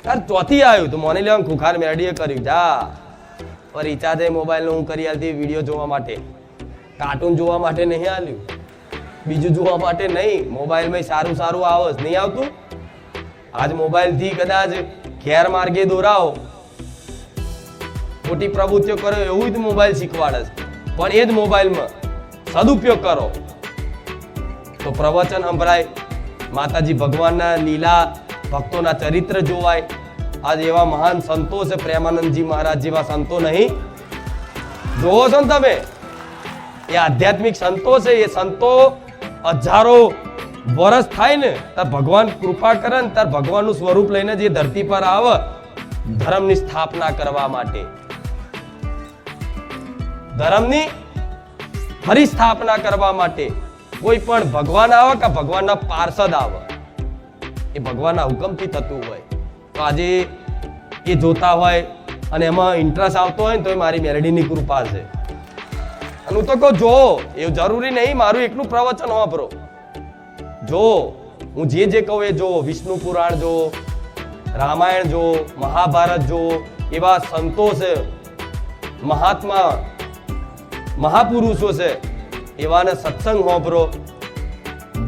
યાર ચોથી આવ્યું તો મોની લેવા ખુખાર મેરડીએ કર્યું જા પર રિચાર્જ મોબાઈલનું હું કરી આલતી વિડીયો જોવા માટે, કાર્ટૂન જોવા માટે નહીં આલ્યું, બીજું જોવા માટે નહીં. મોબાઈલમાં સારું સારું આવે નહીં આવતું. આજ મોબાઈલથી કદાચ ગેરમાર્ગે દોરાવો, ખોટી પ્રવૃત્તિઓ કરો એવું જ મોબાઈલ શીખવાડે છે. પણ એ જ મોબાઈલમાં સદુપયોગ કરો તો પ્રવચન સંભળાય, માતાજી ભગવાનના લીલા, ભક્તોના ચરિત્ર જોવાય. આજ એવા મહાન સંતો છે, પ્રેમાનંદજી મહારાજ જેવા સંતો નહીં જોવો છો ને તમે? એ આધ્યાત્મિક સંતો છે. એ સંતો હજારો વર્ષ થાય ને ત્યારે ભગવાન કૃપા કરે ને ત્યારે ભગવાનનું સ્વરૂપ લઈને જે ધરતી પર આવે ધર્મની સ્થાપના કરવા માટે, ધર્મની ફરી સ્થાપના કરવા માટે. કોઈ પણ ભગવાન આવે કે ભગવાનના પાર્ષદ આવે, એ ભગવાનના હુકમથી થતું હોય. તો આજે એ જોતા હોય અને એમાં ઇન્ટરેસ્ટ આવતો હોય ને તો એ મારી મેરડીની કૃપા છે. અને હું તો કહું જો એવું જરૂરી નહીં મારું એકલું પ્રવચન વાપરો, જો હું જે કહું એ જો, વિષ્ણુ પુરાણ જો, રામાયણ જો, મહાભારત જો, એવા સંતો છે, મહાત્મા મહાપુરુષો છે, એવાને સત્સંગ હોંભરો,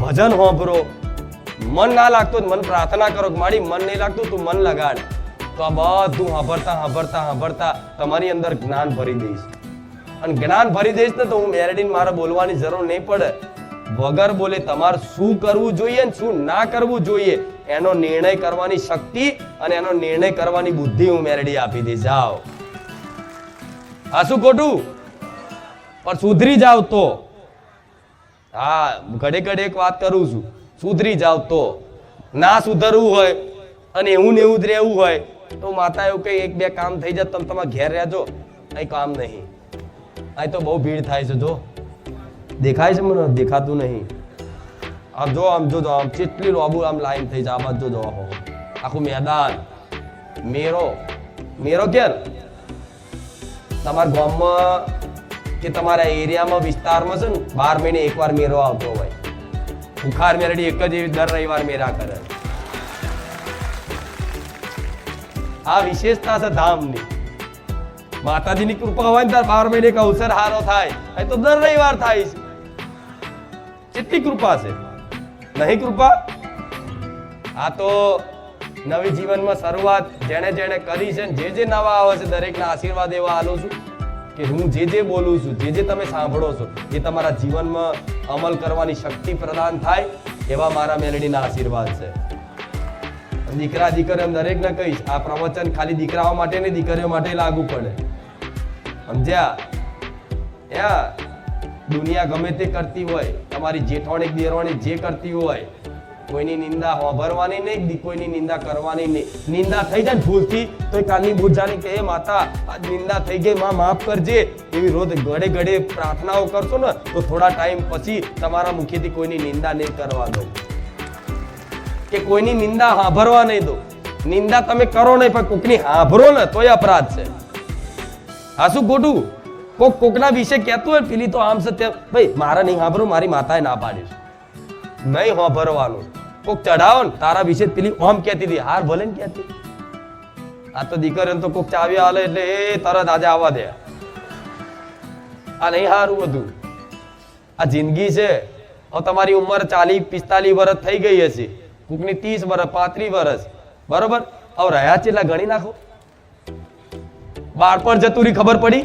ભજન હોંભરો. મન ના લાગતું મન પ્રાર્થના કરો, મારી મન નહીં લાગતું તું મન લગાડ, તો આ બધું સાંભળતા તમારી અંદર જ્ઞાન ભરી દઈશ. અને જ્ઞાન ભરી દઈશ ને તો હું મેરડીને મારે બોલવાની જરૂર નહીં પડે. વગર બોલે તમારે શું કરવું જોઈએ ને શું ના કરવું જોઈએ એનો નિર્ણય કરવાની શક્તિ અને એનો નિર્ણય કરવાની બુદ્ધિ હું મેરડી આપી દઈશ. જાઓ, આ શું ખોટું? પણ સુધરી જાવ તો. હા, ઘડે ઘડે એક વાત કરું છું, સુધરી જાવ તો. ના સુધરવું હોય અને એવું ને એવું જ રહેવું હોય તો માતા એવું કઈ એક બે કામ થઈ જાય તમે તમારા ઘેર રહેજો, કઈ કામ નહીં. અહીં તો બહુ ભીડ થાય છે. જો દેખાય છે મને? દેખાતું નહીં. આમ જો, આમ જો, આમ કેટલી લોબુ આમ લાઈન થઈ જાય. આ બાજુ જો, આખું મેદાન, મેરો ક્યાં તમારા ગામમાં કે તમારા એરિયામાં વિસ્તારમાં છે ને 12 મહિને એકવાર મેરો આવતો હોય. ખુખાર મેરડી એક જ દર રવિવાર મેરા કરે. આ વિશેષતા છે ધામની. માતાજીની કૃપા હોય ને ત્યારે 12 મહિને એક અવસર હારો થાય, એ તો દર રવિવાર થાય છે. કેટલી કૃપા છે, નહીં કૃપા? આ તો નવી જીવનમાં શરૂઆત જેણે જેણે કરી છે, જે નવા આવે છે દરેકના આશીર્વાદ એવા આલું છું કે હું જે બોલું છું, જે તમે સાંભળો છો, એ તમારા જીવનમાં અમલ કરવાની શક્તિ પ્રદાન થાય એવા મારા મેલડીના આશીર્વાદ છે. દીકરા દીકરીઓ દરેકને કહીશ, આ પ્રવચન ખાલી દીકરાઓ માટે નહીં, દીકરીઓ માટે લાગુ પડે. સમજ્યા? દુનિયા ગમે તે કરતી હોય, તમારી જેઠાણી દેરાણી જે કરતી હોય, કોઈની નિંદા હોભરવાની નહીં, કોઈની નિંદા કરવાની નહીં. નિંદા થઈ જાય ભૂલથી તો કાલની બુજાની કે હે માતા આ નિંદા થઈ ગઈ, માં માફ કરજે, એવી રોજ ઘડે ઘડે પ્રાર્થનાઓ કરશો ને તો થોડા ટાઈમ પછી તમારા મુખેથી કોઈની નિંદા નહીં કરવા દો કે કોઈની નિંદા હાંભરવા નહીં દો. નિંદા તમે કરો નહીં પણ કોકની હાંભરો ને તોય અપરાધ છે. આ શું ખોટું? કોકના વિશે કહેતું હોય પેલી તો આમ છે તેમ, ભાઈ મારા નહીં હાંભરો, મારી માતાએ ના પાડી નહીં હાંભરવાનું. કોક ચઢાવો ને તારા વિશે પેલી ઓમ કહેતી હતી, હાર ભલે ને કહેતી. આ તો દીકરીઓ તો કોક ચાવી આલે એટલે એ તરત આજે આવવા દે. આ નહીં હારું બધું. આ જિંદગી છે. હવે તમારી ઉંમર 40-45 વર્ષ થઈ ગઈ હશે, કોકની 30 વર્ષ 35 વર્ષ, બરોબર? હવે રહ્યા ચેટલા ગણી નાખો. બાળપણ જતું રહી ખબર પડી,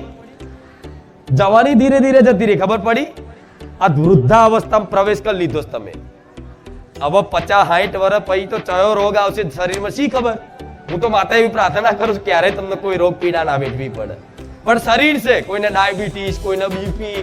જવાની ધીરે ધીરે જતી રહી ખબર પડી, આ વૃદ્ધાવસ્થામાં પ્રવેશ કરી લીધો તમે. હવે 50-60 વર્ષ પછી તો કયો રોગ આવશે શરીરમાં શી ખબર? હું તો માતા એવી પ્રાર્થના કરું છું ક્યારે તમને કોઈ રોગ પીડા ના વેઠવી પડે. પણ શરીર છે, કોઈને ડાયાબિટીસ, કોઈને બીપી,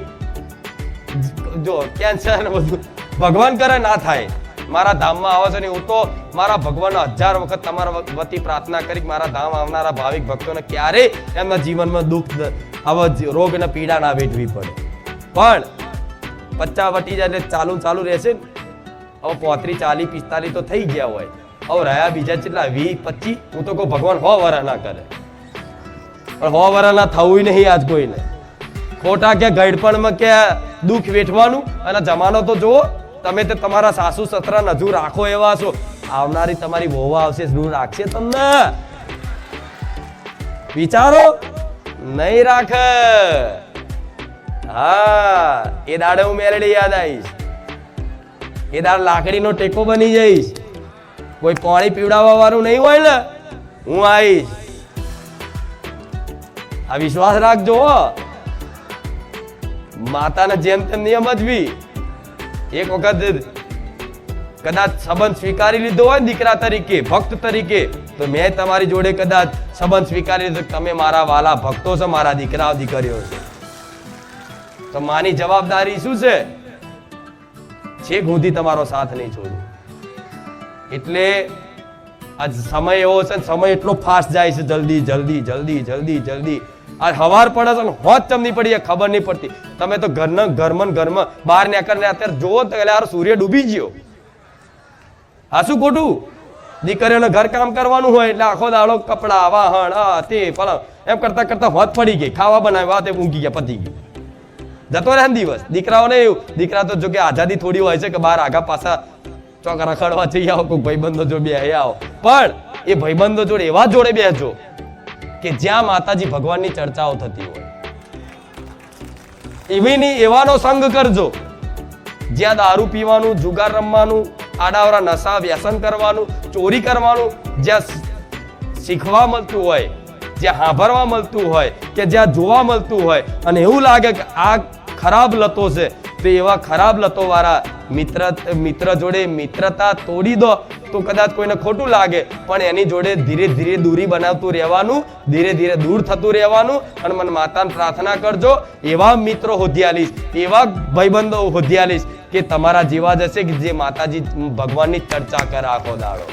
જો કેન્સર, બધું ભગવાન કરે ના થાય. મારા ધામમાં આવે છે ને હું તો મારા ભગવાન 1000 વખત તમારા વતી પ્રાર્થના કરી મારા ધામ આવનારા ભાવિક ભક્તોને ક્યારે એમના જીવનમાં દુઃખ આવા રોગ અને પીડા ના વેઠવી પડે. પણ 50 વટી જાય એટલે ચાલુ રહેશે ને. હવે 35, 40, 45 તો થઈ ગયા હોય, હવે રહ્યા બીજા કેટલા 20-25. હું તો કહું ભગવાન 100 વર્ષ ના કરે, પણ 100 વર્ષ ના થવું નહીં આજ કોઈને. ખોટા કે ગઈડપણમાં કે દુઃખ વેઠવાનું. અને જમાનો તો જુઓ તમે, તે તમારા સાસુ સસરા હજુ રાખો એવા છો, આવનારી તમારી વહુ આવશે ઋણ રાખશે તમને? વિચારો, નહીં રાખ. હા, એ દાડે હું મેલડી યાદ આવીશ, એ દાડે લાકડીનો ટેકો બની જઈશ. કોઈ પાણી પીવડાવવા વાળું નહીં હોય ને, હું આવીશ. આ વિશ્વાસ રાખજો. માતાને જેમ તેમ નહીં સમજવી. એક વખત કદાચ સંબંધ સ્વીકારી લીધો હોય દીકરા તરીકે, ભક્ત તરીકે, તો મેં તમારી જોડે કદાચ સંબંધ સ્વીકારી લીધો, તમે મારા વાલા ભક્તો છો, મારા દીકરાઓ દીકરીઓ છે, તો માની જવાબદારી શું છે? છેક સુધી તમારો સાથ નહીં છોડું. એટલે આ સમય એવો છે, સમય એટલો ફાસ્ટ જાય છે, જલ્દી જલ્દી જલ્દી જલ્દી જલ્દી. આ હવાર પડે છે, હોજ ચમની પડી, ખબર નહીં પડતી. તમે તો ઘરમાં બહાર નીકળને અત્યારે જોવો તો યાર સૂર્ય ડૂબી ગયો. હા, શું ખોટું? દીકરીઓને ઘર કામ કરવાનું હોય એટલે આખો દાડો કપડા, વાહણ, આ તે ફળ એમ કરતા કરતા હોજ પડી ગઈ. ખાવા બનાવ્યા તે ઊંઘી ગયા, પતી ગયું, જતો રહે દિવસ. દીકરાઓને એવું, દીકરા તો જો કે આઝાદી થોડી હોય છે કે બહાર આગા પાછા ચોક રખડવા જઈ આવો, કોઈ ભાઈબંધો જો બે આવો, પણ એ ભાઈબંધો જોડે એવા જોડે બેસજો કે જ્યાં માતાજી ભગવાનની ચર્ચાઓ થતી હોય. એવાનો સંગ કરજો જ્યાં દારૂ પીવાનું, જુગાર રમવાનું, આડાવરા નશા વ્યસન કરવાનું, ચોરી કરવાનું, જ્યાં શીખવા મળતું હોય, જ્યાં સાંભળવા મળતું હોય, કે જ્યાં જોવા મળતું હોય, અને એવું લાગે કે આ ખરાબ લતો છે, તો એવા ખરાબ લતો વાળા મિત્ર જોડે મિત્રતા તોડી દો તો કદાચ કોઈને ખોટું લાગે, પણ એની જોડે ધીરે ધીરે દૂરી બનાવતું રહેવાનું, ધીરે ધીરે દૂર થતું રહેવાનું. અને મને માતાને પ્રાર્થના કરજો, એવા મિત્રો હોધી આલીશ, એવા ભાઈબંધો હોધી આલીશ કે તમારા જેવા જ હશે કે જે માતાજી ભગવાનની ચર્ચા કરે આખો દાડો.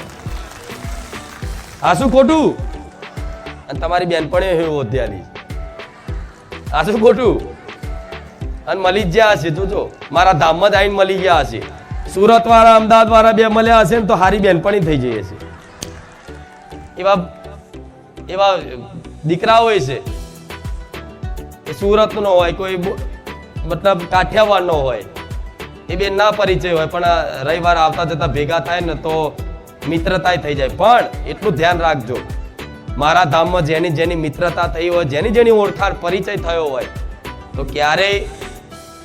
આ શું ખોટું? અને તમારી બેનપણીઓ એવું હોધી આલીશ. આ શું ખોટું? અને મળી જ ગયા હશે, જોજો મારા ધામમાં જ આવીને મળી ગયા હશે. સુરત વાળા, અમદાવાદ વાળા બે મળ્યા હશે ને તો હારી બેનપણી થઈ જઈ હશે. એવા દીકરા હોય છે, એ સુરત નો હોય, કોઈ મતલબ કાઠિયાવાડ નો હોય, એ બે ના પરિચય હોય, પણ રવિવાર આવતા જતા ભેગા થાય ને તો મિત્રતા થઈ જાય. પણ એટલું ધ્યાન રાખજો, મારા ધામમાં જેની જેની મિત્રતા થઈ હોય, જેની જેની ઓળખાણ પરિચય થયો હોય, તો ક્યારેય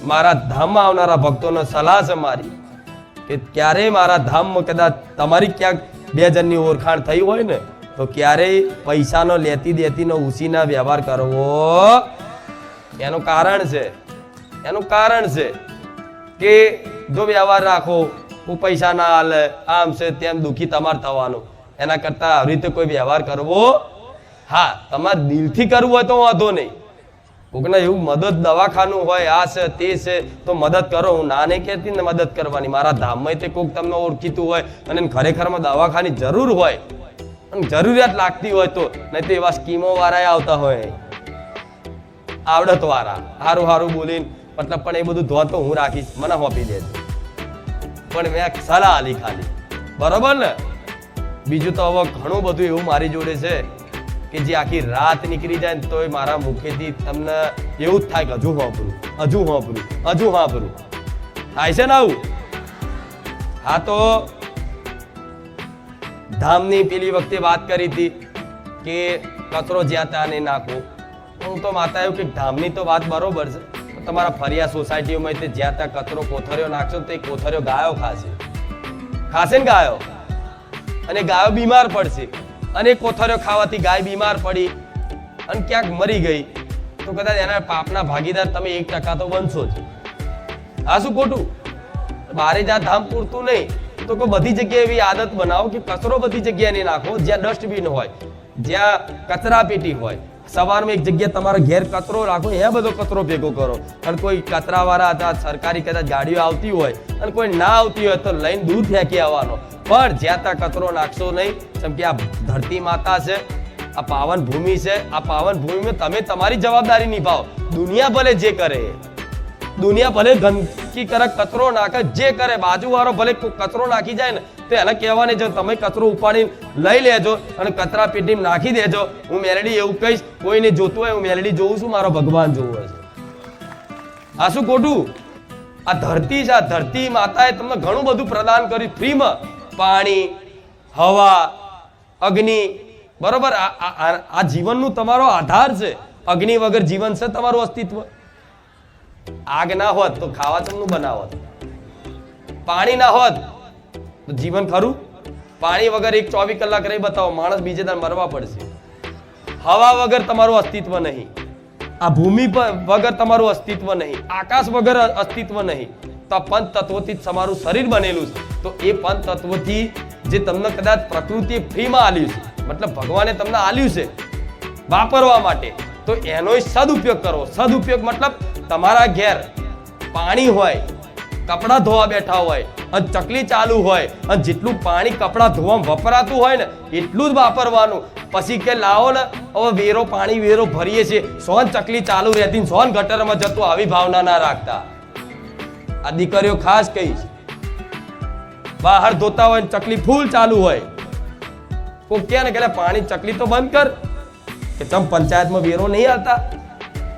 મારા ધામમાં આવનારા ભક્તોને સલાહ છે મારી કે ક્યારેય મારા ધામમાં કદાચ તમારી ક્યાંક બે જણની ઓળખાણ થઈ હોય ને, તો ક્યારેય પૈસાનો લેતી દેતીનો ઉસીના વ્યવહાર કરવો. એનું કારણ છે કે જો વ્યવહાર રાખો, હું પૈસા ના હાલે, આમ છે તેમ, દુખી તમારે થવાનું. એના કરતા આવી રીતે કોઈ વ્યવહાર કરવો. હા, તમારે દિલથી કરવું હોય તો વાંધો નહીં. કોકને એવું મદદ દવાખાનું હોય, આ છે તે છે, તો મદદ કરો. હું ના નહીં કહેતી ને મદદ કરવાની. મારા ધામમાં તે કોક તમને ઓળખીતું હોય અને ખરેખરમાં દવાખાની જરૂર હોય અને જરૂરિયાત લાગતી હોય તો, નહીં તો એવા સ્કીમો વાળા આવતા હોય, આવડત વાળા, સારું બોલીને મતલબ, પણ એ બધું ધોન તો હું રાખીશ, મને હોપી દેજો. પણ મેં સલાહ આલી ખાલી, બરોબર ને? બીજું તો હવે ઘણું બધું એવું મારી જોડે છે કે જે આખી રાત નીકળી જાય ને તોય મારા મુખેથી તમને એવું જ થાય કે હજુ સાંભળું થાય છે ને આવું. હા, તો ધામની પેલી વખતે વાત કરી હતી કે કચરો જ્યાં ત્યાં નહીં નાખવો. હું તો માતા એવું કે ધામની તો વાત બરોબર છે, તમારા ફરિયા સોસાયટીઓમાં તે જ્યાં ત્યાં કચરો કોથળીઓ નાખશો તો એ કોથળીઓ ગાયો ખાશે ને ગાયો, અને ગાયો બીમાર પડશે. અને કોથળીઓ ખાવાથી ગાય બીમાર પડી અને ક્યાંક મરી ગઈ તો કદાચ એના પાપના ભાગીદાર તમે 1% તો બનશો જ. આ શું ખોટું? બારે જા ધામ પૂરતું નહીં તો કોઈ બધી જગ્યાએ એવી આદત બનાવો કે કચરો બધી જગ્યાએ નહીં નાખો. જ્યાં ડસ્ટબિન હોય, જ્યાં કચરા પેટી હોય, સવારમાં એક જગ્યાએ તમારા ઘેર કચરો રાખો, એ બધો કચરો ભેગો કરો. અને કોઈ કચરાવાળા હતા સરકારી કદાચ ગાડીઓ આવતી હોય અને કોઈ ના આવતી હોય તો લઈને દૂર ફેંકી આવવાનો. પણ જ્યાં ત્યાં કચરો નાખશો નહીં. જેમ કે આ ધરતી માતા છે, આ પાવન ભૂમિ છે, આ પાવન ભૂમિમાં તમે તમારી જવાબદારી નિભાવો. દુનિયા ભલે જે કરે, દુનિયા ભલે ગંદકી કરે, કચરો નાખે, જે કરે, બાજુવાળો ભલે કચરો નાખી જાય ને તો એને કહેવાની જો તમે કચરો ઉપાડીને લઈ લેજો અને કચરા પેટીમાં નાખી દેજો. હું મેલડી એવું કહીશ, કોઈને જોતું હોય, હું મેલડી જોઉં છું, મારો ભગવાન જોવો છે. આ શું ખોટું? આ ધરતી છે, આ ધરતી માતાએ તમને ઘણું બધું પ્રદાન કર્યું ફ્રીમાં. પાણી, હવા, અગ્નિ, બરોબર? આ જીવનનું તમારો આધાર છે. અગ્નિ વગર જીવન છે તમારું અસ્તિત્વ? આગ ના હોત તો ખાવા ચમનું બનાવત? પાણી ના હોત તો જીવન ખરું? પાણી વગર એક 24 કલાક રહી બતાવો, માણસ બીજે દાડે મરવા પડશે. હવા વગર તમારું અસ્તિત્વ નહીં, આ ભૂમિ વગર તમારું અસ્તિત્વ નહીં, આકાશ વગર અસ્તિત્વ નહીં. તો પંચ તત્વોથી તમારું શરીર બનેલું છે. તો એ પંચ તત્વોથી જે તમને કદાચ પ્રકૃતિએ ફ્રીમાં આલ્યું છે, મતલબ ભગવાને તમને આલ્યું છે વાપરવા માટે, તો એનો સદુપયોગ કરો. સદુપયોગ મતલબ તમારા ઘેર પાણી હોય, કપડાં ધોવા બેઠા હોય અને ચકલી ચાલુ હોય અને જેટલું પાણી કપડાં ધોવામાં વપરાતું હોય ને એટલું જ વાપરવાનું. પછી કે લાવો ને હવે વેરો, પાણી વેરો ભરીએ છીએ, સોન ચકલી ચાલુ રહેતી, સોન ગટરમાં જતું, આવી ભાવના ના રાખતા. આ દીકરીઓ ખાસ કહીશ, બહાર ધોતા હોય ચકલી ફૂલ ચાલુ હોય, કોઈ કે ને કે પાણી ચકલી તો બંધ કર, કે તમ પંચાયતમાં વેરો નહીં આવતા?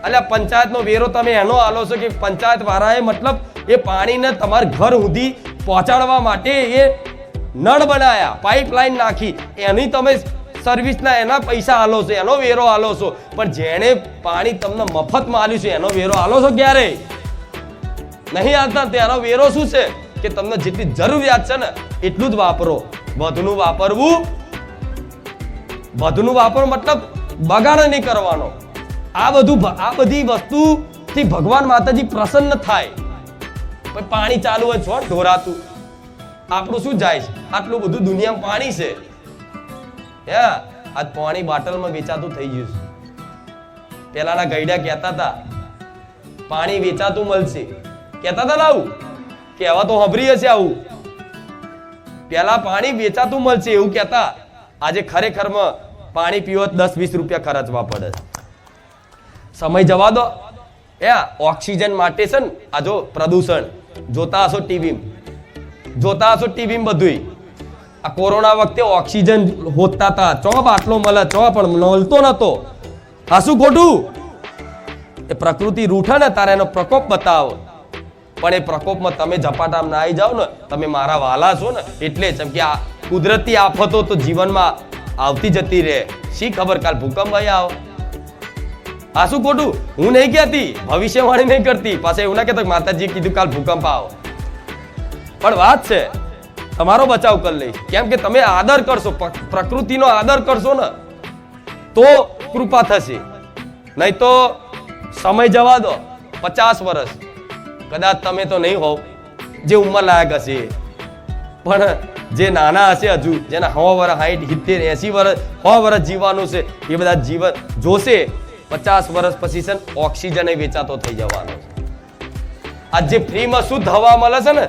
એટલે પંચાયતનો વેરો તમે એનો આલો છો કે પંચાયત વાળાએ મતલબ એ પાણીને તમારા ઘર સુધી પહોંચાડવા માટે એ નળ બનાયા, પાઇપલાઇન નાખી, એની તમે સર્વિસના એના પૈસા આલો છો, એનો વેરો આલો છો. પણ જેણે પાણી તમને મફતમાં આલ્યું છે એનો વેરો આલો છો ક્યારે? નહીં આલતા. તેનો વેરો શું છે કે તમને જેટલી જરૂરિયાત છે ને એટલું જ વાપરો. વધુનું વાપરવું મતલબ બગાડ નહીં કરવાનો. આ બધી વસ્તુથી ભગવાન માતાજી પ્રસન્ન થાય. પાણી ચાલુ હોય છો ઢોરાતું, આપણું શું જાય છે? આટલું બધું દુનિયામાં પાણી છે. આજ પાણી બોટલમાં વેચાતું થઈ ગયું છે. પેલાના ગઈડા કહેતા હતા પાણી વેચાતું મળશે, કહેતા હતા ને આવું, કહેવા તો હંભરી હશે આવું. પેલા પાણી વેચાતું મળશે એવું કહેતા. આજે ખરેખરમાં પાણી પીવો 10-20 રૂપિયા ખર્ચવા પડે. સમય જવા દો. ઓક્સિજન માટે છે ને આ જો પ્રદૂષણ જોતા હશો ટીવી બધું. આ કોરોના વખતે ઓક્સિજન હોતા હતા, ચો બાટલો મળે, ચો પણ મળતો નતો. હા શું ખોટું? એ પ્રકૃતિ રૂઠે ને તારે એનો પ્રકોપ બતાવો. પણ એ પ્રકોપમાં તમે ઝપાટામ ના આવી જાઓ ને, તમે મારા વાલા છો ને એટલે જ. કે આ કુદરતી આફતો તો જીવનમાં આવતી જતી રહે. શી ખબર કાલ ભૂકંપ આવી આવો? આ શું ખોટું? હું નહીં કહેતી, ભવિષ્યવાણી નહીં કરતી. પાછા એવું ના કહેતો માતાજી કીધું કાલ ભૂકંપ આવો. પણ વાત છે તમારો બચાવ કરી લઈશ. કેમ કે તમે આદર કરશો, પ્રકૃતિનો આદર કરશો ને તો કૃપા થશે. નહીં તો સમય જવા દો. 50 વર્ષ કદાચ તમે તો નહીં હોવ જે ઉંમર લાયક હશે, પણ જે નાના હશે હજુ, જેના 100 વર્ષ, 60, 70, 80 વર્ષ, 100 વર્ષ જીવવાનું છે, એ બધા જીવન જોશે. 50 વર્ષ પછી છે ઓક્સિજન વેચાતો થઈ જવાનો છે. આ જે ફ્રીમાં શુદ્ધ હવા મળે છે ને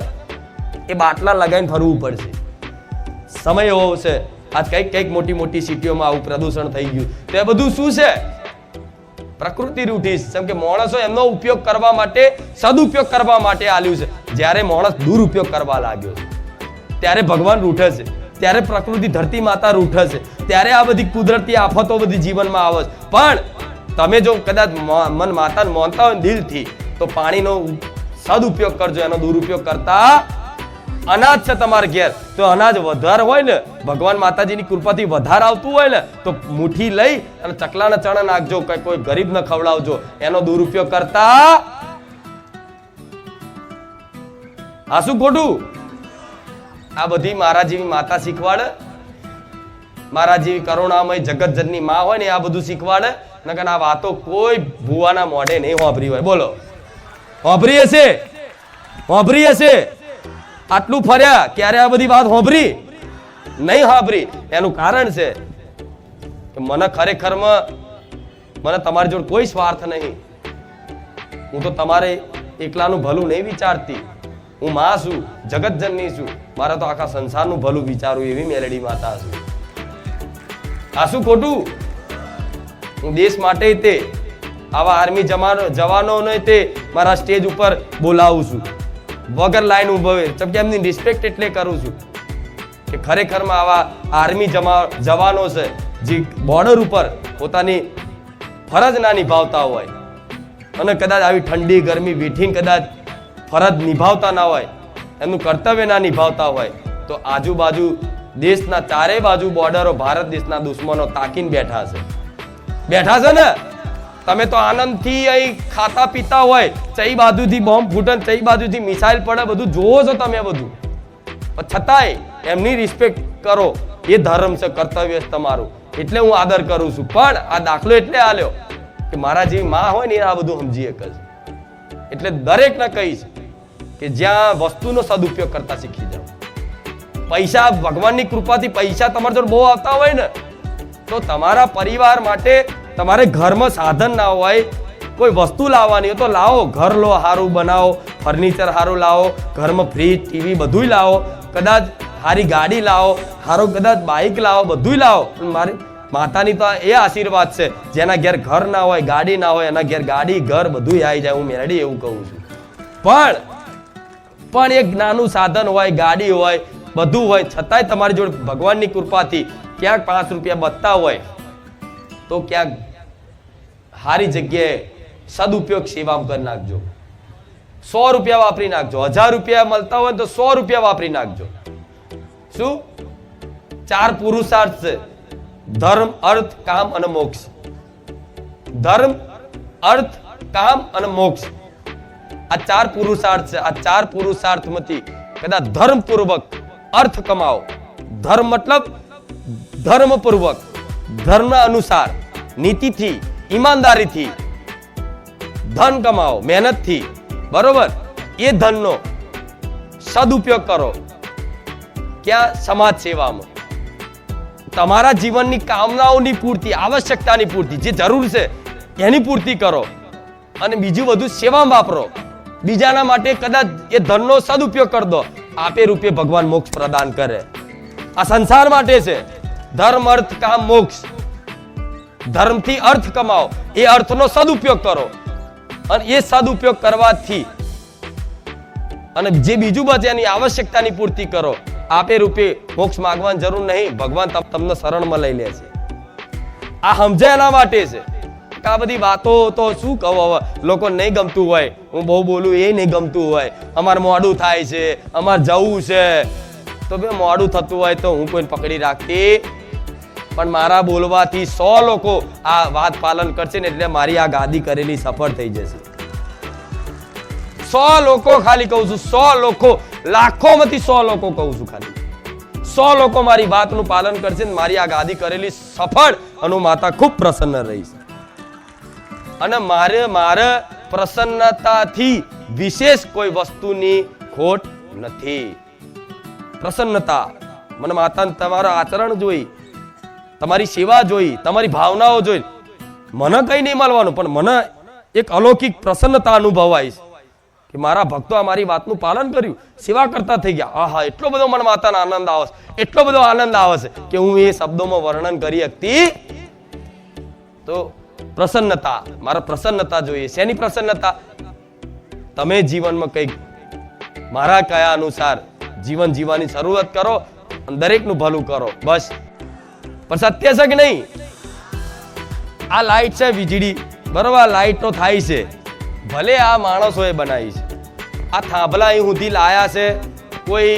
એ બાટલા લગાવીને ફરવું પડશે. સમય એવો છે. આજ કઈક મોટી સિટીઓમાં આવું પ્રદૂષણ થઈ ગયું. તો એ બધું શું છે? પ્રકૃતિ રૂઠી. કેમ કે માણસો એમનો ઉપયોગ કરવા માટે, સદુપયોગ કરવા માટે આલ્યું છે. જ્યારે માણસ દુરુપયોગ કરવા લાગ્યો છે ત્યારે ભગવાન રૂઠે છે, ત્યારે પ્રકૃતિ ધરતી માતા રૂઠે છે, ત્યારે આ બધી કુદરતી આફતો બધી જીવનમાં આવે છે. પણ તમે જો કદાચ મન માતાને માનતા હોય દિલથી તો પાણીનો સદુપયોગ કરજો, એનો દુરુપયોગ કરતા. અનાજ છે તમારે ઘેર, તો અનાજ વધારે હોય ને, ભગવાન માતાજીની કૃપાથી વધારે આવતું હોય ને, તો મુઠ્ઠી લઈ અને ચકલાના ચણા નાખજો, કોઈ ગરીબ ને ખવડાવજો. એનો દુરુપયોગ કરતા. આ શું ખોટું? આ બધી મારા જેવી માતા શીખવાડે, મારા જેવી કરુણામય જગતજનની માં હોય ને આ બધું શીખવાડે. નકર આ વાતો કોઈ ભુવાના મોઢે નહીં હોભરી હોય. બોલો, હોભરી હશે? આટલું ફર્યા ક્યારે આ બધી વાત હોભરી? નહીં હોભરી. એનું કારણ છે કે મને ખરેખરમાં તમારી જોડે કોઈ સ્વાર્થ નહીં. હું તો તમારે એકલાનું ભલું નહીં વિચારતી. હું માં છું, જગતજનની છું. મારે તો આખા સંસારનું ભલું વિચારું એવી મેલડી માતા છું. આ શું ખોટું? હું દેશ માટે તે આવા આર્મી જવાનોને તે મારા સ્ટેજ ઉપર બોલાવું છું વગર લાઈન ઉભવે. કેમ કે એમની રિસ્પેક્ટ એટલે કરું છું કે ખરેખરમાં આવા આર્મી જવાનો છે જે બોર્ડર ઉપર પોતાની ફરજ ના નિભાવતા હોય અને કદાચ આવી ઠંડી ગરમી વેઠીને કદાચ ફરજ નિભાવતા ના હોય, એમનું કર્તવ્ય ના નિભાવતા હોય, તો આજુબાજુ દેશના ચારે બાજુ બોર્ડરો ભારત દેશના દુશ્મનો તાકીને બેઠા છે ને? તમે તો આનંદથી અહીં ખાતા પીતા હોય, ચઈ બાજુથી બોમ્બ ફૂટે, ચઈ બાજુથી મિસાઇલ પડે, બધું જોવો છો તમે બધું. છતાંય એમની રિસ્પેક્ટ કરો, એ ધર્મ છે, કર્તવ્ય છે તમારું, એટલે હું આદર કરું છું. પણ આ દાખલો એટલે આલ્યો કે મારા જેવી માં હોય ને એ આ બધું સમજી શકે છે. એટલે દરેકને કહીશ કે જ્યાં વસ્તુનો સદુપયોગ કરતા શીખી જાઓ. પૈસા, ભગવાનની કૃપાથી પૈસા તમારા જોડે બહુ આવતા હોય ને, તો તમારા પરિવાર માટે તમારે ઘરમાં સાધન ના હોય, કોઈ વસ્તુ લાવવાની હોય તો લાવો. ઘર લો, સારું બનાવો, ફર્નિચર સારું લાવો, ઘરમાં ફ્રીજ, ટીવી બધું લાવો, કદાચ સારી ગાડી લાવો, સારો કદાચ બાઇક લાવો, બધું લાવો. મારી માતાની તો એ આશીર્વાદ છે, જેના ઘેર ઘર ના હોય, ગાડી ના હોય, એના ઘેર ગાડી, ઘર બધું આવી જાય. હું મેરડી એવું કહું છું. પણ એક નાનું સાધન હોય, ગાડી હોય, બધું હોય, છતાંય તમારી જોડે ભગવાનની કૃપાથી ક્યાંક 5 રૂપિયા બચતા હોય તો ક્યાંક સારી જગ્યાએ સદુપયોગ સેવામાં કરી નાખજો. 100 રૂપિયા વાપરી નાખજો. 1000 રૂપિયા મળતા હોય તો 100 રૂપિયા વાપરી નાખજો. શું? 4 પુરુષાર્થ છે: ધર્મ, અર્થ, કામ અને મોક્ષ. ધર્મ, અર્થ, કામ અને મોક્ષ, આ 4 પુરુષાર્થ છે. આ 4 પુરુષાર્થમાંથી કદાચ ધર્મપૂર્વક અર્થ કમાઓ. ધર્મ મતલબ ધર્મપૂર્વક, ધર્મ અનુસાર, નીતિથી, ઈમાનદારીથી ધન કમાઓ, મહેનતથી, બરોબર? એ ધનનો સદુપયોગ કરો. ક્યાં? સમાજ સેવામાં. તમારા જીવનની કામનાઓની પૂર્તિ, આવશ્યકતાની પૂર્તિ, જે જરૂર છે એની પૂર્તિ કરો, અને બીજું બધું સેવામાં વાપરો. બીજાના માટે કદાચ એ ધનનો સદુપયોગ કરી દો. આપે રૂપે ભગવાન મોક્ષ પ્રદાન કરે. આ સંસાર માટે છે. ધર્મ, અર્થ, કામ, મોક્ષ. ધર્મથી અર્થ કમાઓ, એ અર્થનો સદુપયોગ કરો, અને એ સદુપયોગ કરવાથી અને જે બીજું બચે એની આવશ્યકતાની પૂર્તિ કરો. આપે રૂપે મોક્ષ માંગવાની જરૂર નહીં, ભગવાન તમને શરણમાં લઈ લે છે. આ સમજાય એના માટે છે. આ બધી વાતો તો શું કહું, હવે લોકો નહીં ગમતું હોય, હું બહુ બોલું એ નહીં ગમતું હોય, અમારે મોડું થાય છે, અમારે જવું છે, તો બે મોડું થતું હોય તો હું કોઈને પકડી રાખતી, પણ મારા બોલવાથી 100 લોકો આ વાત પાલન કરશે ને એટલે મારી આ ગાદી કરેલી સફળ થઈ જશે. 100 લોકો, ખાલી કહું છું 100 લોકો, લાખોમાંથી 100 લોકો કહું છું, ખાલી 100 લોકો મારી વાતનું પાલન કરશે ને મારી આ ગાદી કરેલી સફળ, અને હું માતા ખૂબ પ્રસન્ન રહીશ. અને મારે પ્રસન્નતાથી વિશેષ કોઈ વસ્તુની ખોટ નથી. પ્રસન્નતા, મને માતા તમારા આચરણ જોઈ, તમારી સેવા જોઈ, તમારી ભાવનાઓ જોઈ, મને કઈ નહીં મળવાનું, પણ મને એક અલૌકિક પ્રસન્નતા અનુભવાય કે મારા ભક્તો અમારી વાતનું પાલન કર્યું, સેવા કરતા થઈ ગયા. આહા, એટલો બધો મને માતાનો આનંદ આવે છે, એટલો બધો આનંદ આવે છે કે હું એ શબ્દોમાં વર્ણન કરી શકતી. તો પ્રસન્નતા, મારા પ્રસન્નતા જોઈએ. શેની પ્રસન્નતા? તમે જીવનમાં કંઈક મારા કયા અનુસાર જીવન જીવવાની શરૂઆત કરો, દરેકનું ભલું કરો, બસ. પણ સત્ય છે કે નહીં? આ લાઈટ છે, વીજળી, બરોબર? લાઈટ તો થાય છે, ભલે આ માણસોએ બનાવી છે. આ થાંભલા અહીં સુધી લાયા છે કોઈ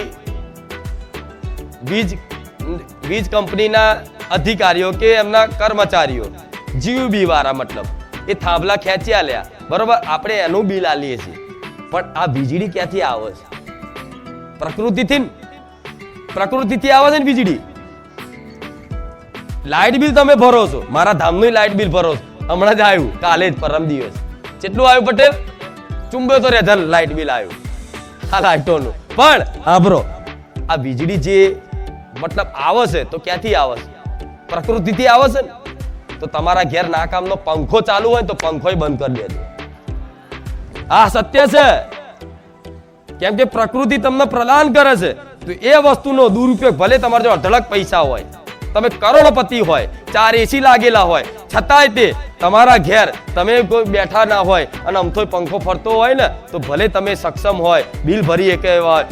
વીજ કંપનીના અધિકારીઓ કે એમના કર્મચારીઓ, જીયુબી વાળા, મતલબ એ થાંભલા ખેંચી આલ્યા, બરોબર? આપણે એનું બિલ આલીએ છીએ, પણ આ વીજળી ક્યાંથી આવે છે? પ્રકૃતિથી આવે છે ને વીજળી. લાઇટ બિલ તમે ભરો છો, મારા ધામનું લાઇટ બિલ ભરો છો. હમણાં જ આવ્યું, કાલે જ, પરમ દિવસ. કેટલું આવ્યું પટેલ? 74,000 લાઇટ બિલ આવ્યું આ લાઇટોનું. પણ સાંભળો, આ વીજળી જે મતલબ આવે છે તો ક્યાંથી આવે છે? પ્રકૃતિથી આવે છે ને. તો તમારા ઘેર ના કામનો પંખો ચાલુ હોય તો પંખોય બંધ કરી દેજો. આ સત્ય છે, કેમ કે પ્રકૃતિ તમને પ્રદાન કરે છે. તો એ વસ્તુનો દુરુપયોગ, ભલે તમારા જો અઢળક પૈસા હોય, તમે કરોડપતિ હોય, 4 AC લાગેલા હોય, છતાંય તે તમારા ઘેર તમે કોઈ બેઠા ના હોય અને અમથો પંખો ફરતો હોય ને, તો ભલે તમે સક્ષમ હોય, બિલ ભરી શકે હોય,